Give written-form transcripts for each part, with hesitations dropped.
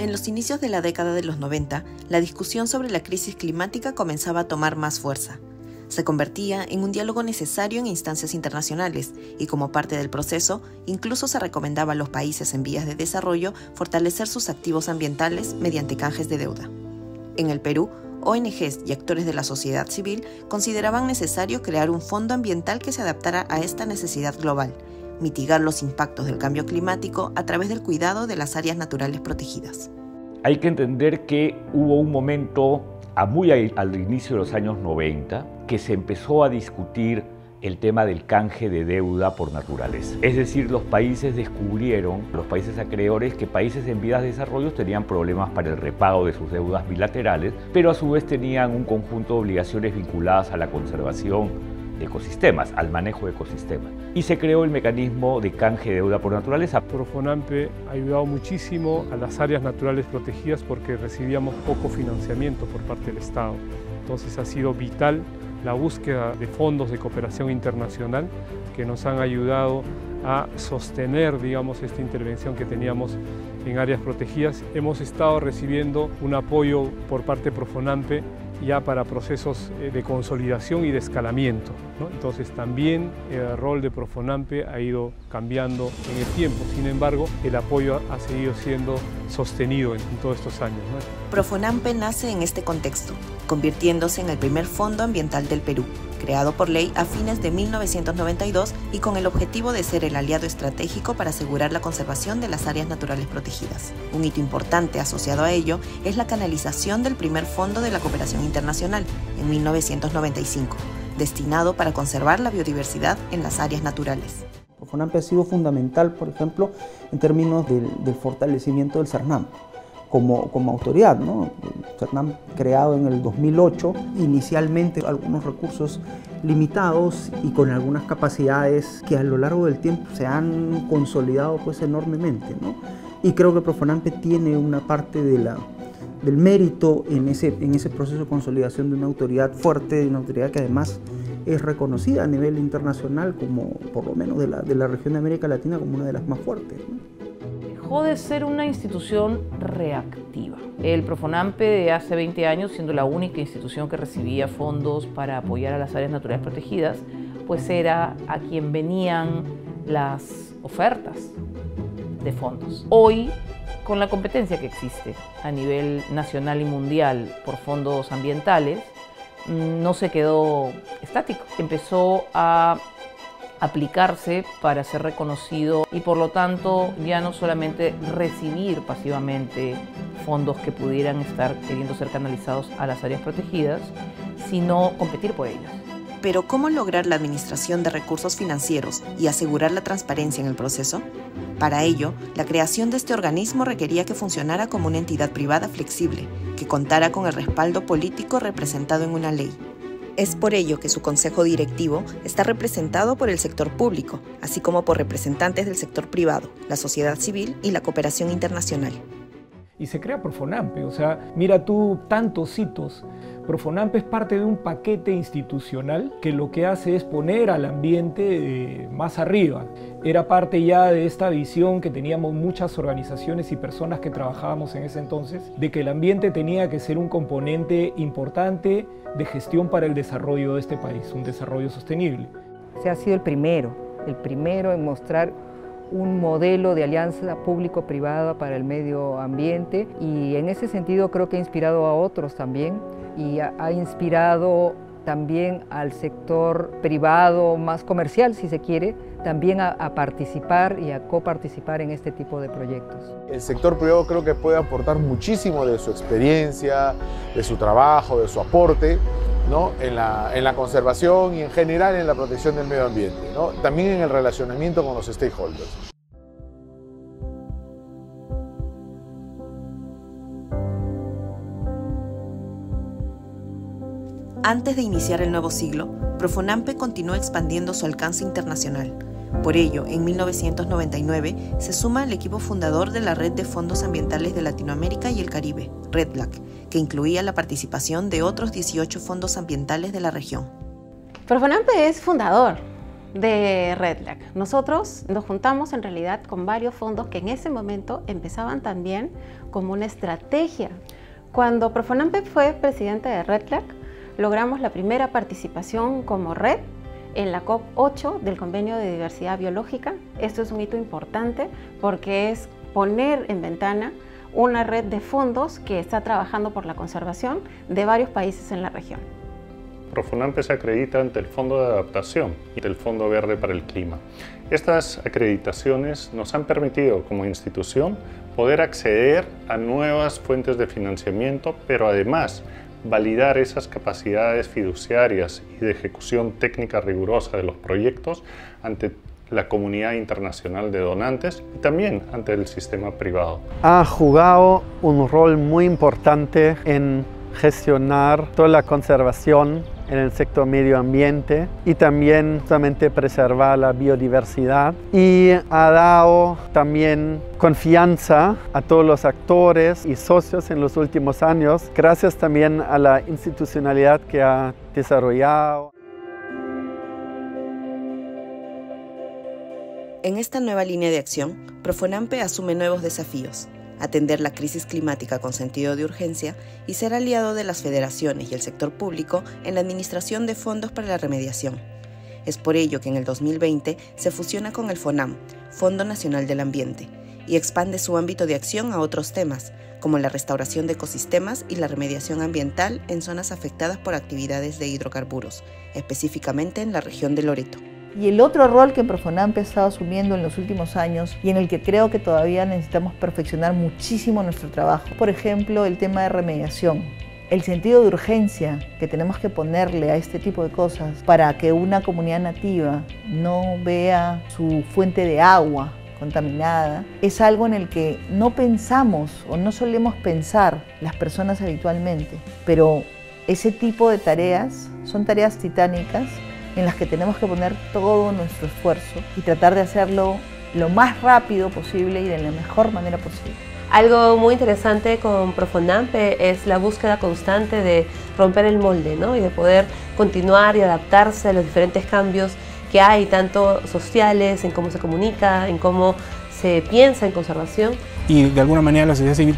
En los inicios de la década de los 90, la discusión sobre la crisis climática comenzaba a tomar más fuerza. Se convertía en un diálogo necesario en instancias internacionales y como parte del proceso, incluso se recomendaba a los países en vías de desarrollo fortalecer sus activos ambientales mediante canjes de deuda. En el Perú, ONGs y actores de la sociedad civil consideraban necesario crear un fondo ambiental que se adaptara a esta necesidad global, mitigar los impactos del cambio climático a través del cuidado de las áreas naturales protegidas. Hay que entender que hubo un momento muy al inicio de los años 90 que se empezó a discutir el tema del canje de deuda por naturaleza. Es decir, los países descubrieron, los países acreedores, que países en vías de desarrollo tenían problemas para el repago de sus deudas bilaterales, pero a su vez tenían un conjunto de obligaciones vinculadas a la conservación de ecosistemas, al manejo de ecosistemas. Y se creó el mecanismo de canje de deuda por naturaleza. Profonampe ha ayudado muchísimo a las áreas naturales protegidas porque recibíamos poco financiamiento por parte del Estado. Entonces ha sido vital la búsqueda de fondos de cooperación internacional que nos han ayudado a sostener, digamos, esta intervención que teníamos en áreas protegidas. Hemos estado recibiendo un apoyo por parte de Profonampe ya para procesos de consolidación y de escalamiento, ¿no? Entonces también el rol de Profonampe ha ido cambiando en el tiempo. Sin embargo, el apoyo ha seguido siendo sostenido en todos estos años, ¿no? Profonampe nace en este contexto, convirtiéndose en el primer fondo ambiental del Perú, creado por ley a fines de 1992 y con el objetivo de ser el aliado estratégico para asegurar la conservación de las áreas naturales protegidas. Un hito importante asociado a ello es la canalización del primer Fondo de la Cooperación Internacional en 1995, destinado para conservar la biodiversidad en las áreas naturales. Profonampe ha sido fundamental, por ejemplo, en términos del fortalecimiento del CERNAM como autoridad, ¿no? El CERNAM creado en el 2008, inicialmente algunos recursos limitados y con algunas capacidades que a lo largo del tiempo se han consolidado pues enormemente, ¿no? Y creo que Profonampe tiene una parte del mérito en ese proceso de consolidación de una autoridad fuerte, de una autoridad que además es reconocida a nivel internacional como, por lo menos de la región de América Latina, como una de las más fuertes, ¿no? Dejó de ser una institución reactiva. El Profonampe de hace 20 años, siendo la única institución que recibía fondos para apoyar a las áreas naturales protegidas, pues era a quien venían las ofertas de fondos. Hoy, con la competencia que existe a nivel nacional y mundial por fondos ambientales, no se quedó estático. Empezó a aplicarse para ser reconocido y por lo tanto ya no solamente recibir pasivamente fondos que pudieran estar queriendo ser canalizados a las áreas protegidas, sino competir por ellos. Pero ¿cómo lograr la administración de recursos financieros y asegurar la transparencia en el proceso? Para ello, la creación de este organismo requería que funcionara como una entidad privada flexible, que contara con el respaldo político representado en una ley. Es por ello que su consejo directivo está representado por el sector público, así como por representantes del sector privado, la sociedad civil y la cooperación internacional. Y se crea Profonampe, o sea, mira tú tantos hitos. Profonampe es parte de un paquete institucional que lo que hace es poner al ambiente más arriba. Era parte ya de esta visión que teníamos muchas organizaciones y personas que trabajábamos en ese entonces, de que el ambiente tenía que ser un componente importante de gestión para el desarrollo de este país, un desarrollo sostenible. Se ha sido el primero en mostrar un modelo de alianza público-privada para el medio ambiente y en ese sentido creo que ha inspirado a otros también y ha inspirado también al sector privado más comercial, si se quiere, también a participar y a coparticipar en este tipo de proyectos. El sector privado creo que puede aportar muchísimo de su experiencia, de su trabajo, de su aporte, ¿no? en la conservación y en general en la protección del medio ambiente, ¿no? También en el relacionamiento con los stakeholders. Antes de iniciar el nuevo siglo, Profonampe continuó expandiendo su alcance internacional. Por ello, en 1999 se suma al equipo fundador de la Red de Fondos Ambientales de Latinoamérica y el Caribe, REDLAC, que incluía la participación de otros 18 fondos ambientales de la región. Profonampe es fundador de REDLAC. Nosotros nos juntamos en realidad con varios fondos que en ese momento empezaban también como una estrategia. Cuando Profonampe fue presidente de REDLAC, logramos la primera participación como red en la COP8 del Convenio de Diversidad Biológica. Esto es un hito importante porque es poner en ventana una red de fondos que está trabajando por la conservación de varios países en la región. Profonampe se acredita ante el Fondo de Adaptación y el Fondo Verde para el Clima. Estas acreditaciones nos han permitido como institución poder acceder a nuevas fuentes de financiamiento, pero además validar esas capacidades fiduciarias y de ejecución técnica rigurosa de los proyectos ante la comunidad internacional de donantes y también ante el sistema privado. Ha jugado un rol muy importante en gestionar toda la conservación en el sector medio ambiente y también justamente preservar la biodiversidad, y ha dado también confianza a todos los actores y socios en los últimos años, gracias también a la institucionalidad que ha desarrollado. En esta nueva línea de acción, Profonampe asume nuevos desafíos: atender la crisis climática con sentido de urgencia y ser aliado de las federaciones y el sector público en la administración de fondos para la remediación. Es por ello que en el 2020 se fusiona con el FONAM, Fondo Nacional del Ambiente, y expande su ámbito de acción a otros temas, como la restauración de ecosistemas y la remediación ambiental en zonas afectadas por actividades de hidrocarburos, específicamente en la región de Loreto. Y el otro rol que Profonampe ha estado asumiendo en los últimos años y en el que creo que todavía necesitamos perfeccionar muchísimo nuestro trabajo, por ejemplo, el tema de remediación. El sentido de urgencia que tenemos que ponerle a este tipo de cosas para que una comunidad nativa no vea su fuente de agua contaminada, es algo en el que no pensamos o no solemos pensar las personas habitualmente, pero ese tipo de tareas son tareas titánicas en las que tenemos que poner todo nuestro esfuerzo y tratar de hacerlo lo más rápido posible y de la mejor manera posible. Algo muy interesante con Profonampe es la búsqueda constante de romper el molde, ¿no? Y de poder continuar y adaptarse a los diferentes cambios que hay, tanto sociales, en cómo se comunica, en cómo se piensa en conservación. Y de alguna manera la sociedad civil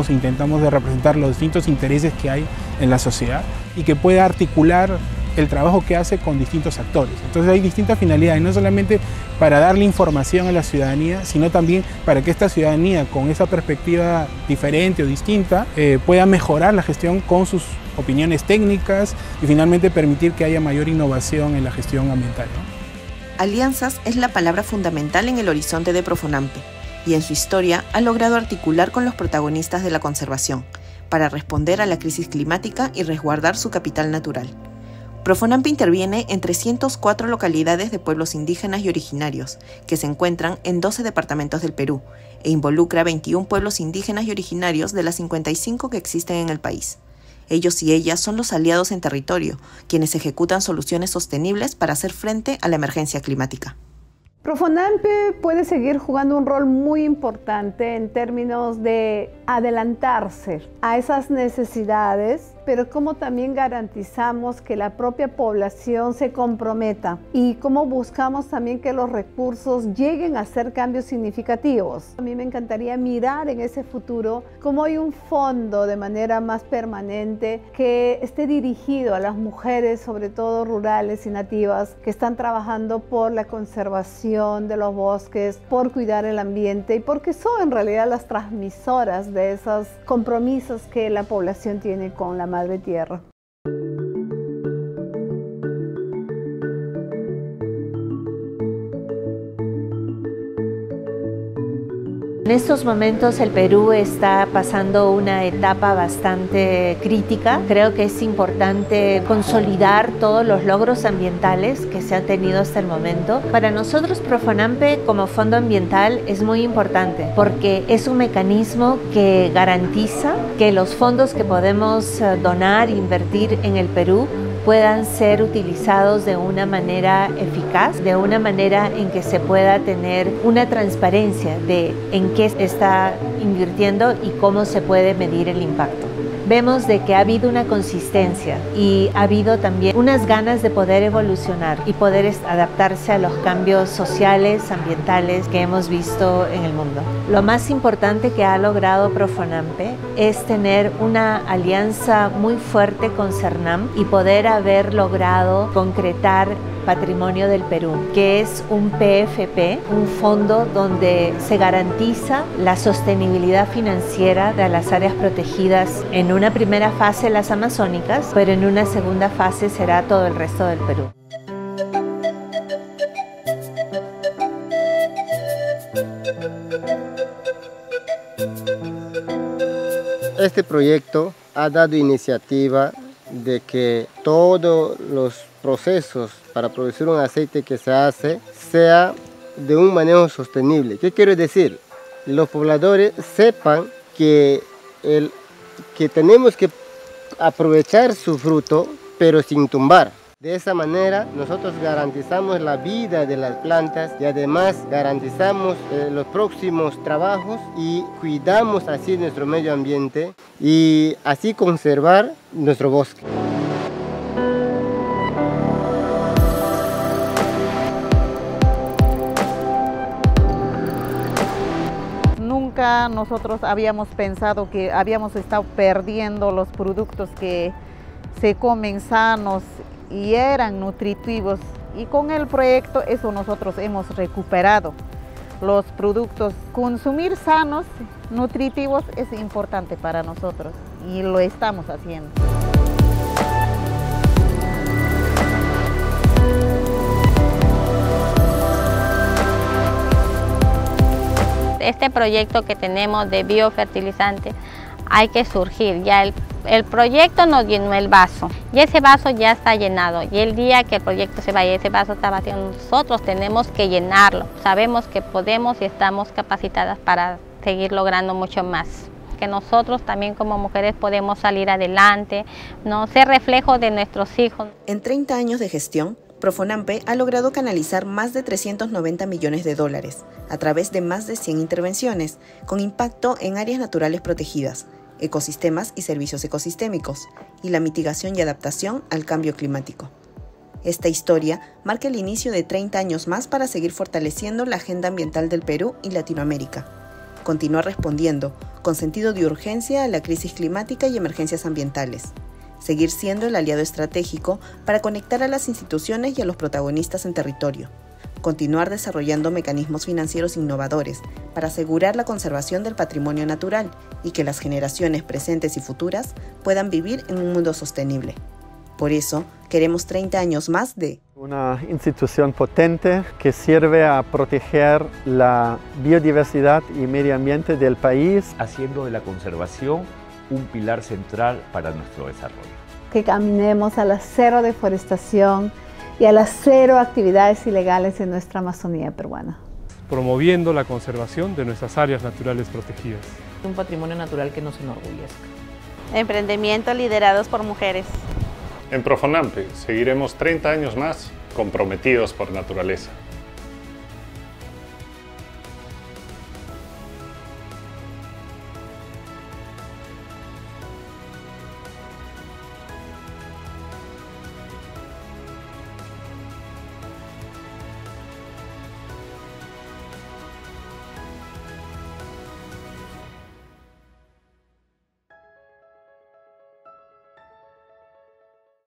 intentamos de representar los distintos intereses que hay en la sociedad y que pueda articular el trabajo que hace con distintos actores. Entonces hay distintas finalidades, no solamente para darle información a la ciudadanía, sino también para que esta ciudadanía con esa perspectiva diferente o distinta pueda mejorar la gestión con sus opiniones técnicas y finalmente permitir que haya mayor innovación en la gestión ambiental, ¿no? Alianzas es la palabra fundamental en el horizonte de Profonampe, y en su historia ha logrado articular con los protagonistas de la conservación para responder a la crisis climática y resguardar su capital natural. Profonampe interviene en 304 localidades de pueblos indígenas y originarios, que se encuentran en 12 departamentos del Perú, e involucra 21 pueblos indígenas y originarios de las 55 que existen en el país. Ellos y ellas son los aliados en territorio, quienes ejecutan soluciones sostenibles para hacer frente a la emergencia climática. Profonampe puede seguir jugando un rol muy importante en términos de adelantarse a esas necesidades, pero cómo también garantizamos que la propia población se comprometa y cómo buscamos también que los recursos lleguen a hacer cambios significativos. A mí me encantaría mirar en ese futuro cómo hay un fondo de manera más permanente que esté dirigido a las mujeres, sobre todo rurales y nativas, que están trabajando por la conservación de los bosques, por cuidar el ambiente y porque son en realidad las transmisoras de esos compromisos que la población tiene con la madre tierra. En estos momentos el Perú está pasando una etapa bastante crítica. Creo que es importante consolidar todos los logros ambientales que se han tenido hasta el momento. Para nosotros Profonampe como fondo ambiental es muy importante porque es un mecanismo que garantiza que los fondos que podemos donar e invertir en el Perú puedan ser utilizados de una manera eficaz, de una manera en que se pueda tener una transparencia de en qué está invirtiendo y cómo se puede medir el impacto. vemos de que ha habido una consistencia y ha habido también unas ganas de poder evolucionar y poder adaptarse a los cambios sociales, ambientales que hemos visto en el mundo. Lo más importante que ha logrado Profonampe es tener una alianza muy fuerte con CERNAM y poder haber logrado concretar Patrimonio del Perú, que es un PFP, un fondo donde se garantiza la sostenibilidad financiera de las áreas protegidas. En una primera fase las amazónicas, pero en una segunda fase será todo el resto del Perú. Este proyecto ha dado iniciativa de que todos los procesos para producir un aceite que se hace sea de un manejo sostenible. ¿Qué quiero decir? Los pobladores sepan que tenemos que aprovechar su fruto, pero sin tumbar. De esa manera nosotros garantizamos la vida de las plantas y además garantizamos los próximos trabajos y cuidamos así nuestro medio ambiente y así conservar nuestro bosque. Nunca nosotros habíamos pensado que habíamos estado perdiendo los productos que se comen sanos y eran nutritivos, y con el proyecto eso nosotros hemos recuperado los productos. Consumir sanos, nutritivos es importante para nosotros y lo estamos haciendo. Este proyecto que tenemos de biofertilizante hay que surgir. Ya el proyecto nos llenó el vaso y ese vaso ya está llenado, y el día que el proyecto se vaya, ese vaso está vacío, nosotros tenemos que llenarlo. Sabemos que podemos y estamos capacitadas para seguir logrando mucho más, que nosotros también como mujeres podemos salir adelante, ¿no? Ser reflejo de nuestros hijos. En 30 años de gestión, Profonampe ha logrado canalizar más de 390 millones de dólares a través de más de 100 intervenciones, con impacto en áreas naturales protegidas, ecosistemas y servicios ecosistémicos, y la mitigación y adaptación al cambio climático. Esta historia marca el inicio de 30 años más para seguir fortaleciendo la agenda ambiental del Perú y Latinoamérica. Continuar respondiendo con sentido de urgencia a la crisis climática y emergencias ambientales. Seguir siendo el aliado estratégico para conectar a las instituciones y a los protagonistas en territorio. Continuar desarrollando mecanismos financieros innovadores para asegurar la conservación del patrimonio natural y que las generaciones presentes y futuras puedan vivir en un mundo sostenible. Por eso, queremos 30 años más de una institución potente que sirve a proteger la biodiversidad y medio ambiente del país, haciendo de la conservación un pilar central para nuestro desarrollo. Que caminemos a la cero deforestación y a las cero actividades ilegales en nuestra Amazonía peruana. Promoviendo la conservación de nuestras áreas naturales protegidas. Un patrimonio natural que nos enorgullezca. Emprendimiento liderados por mujeres. En Profonampe seguiremos 30 años más comprometidos por naturaleza.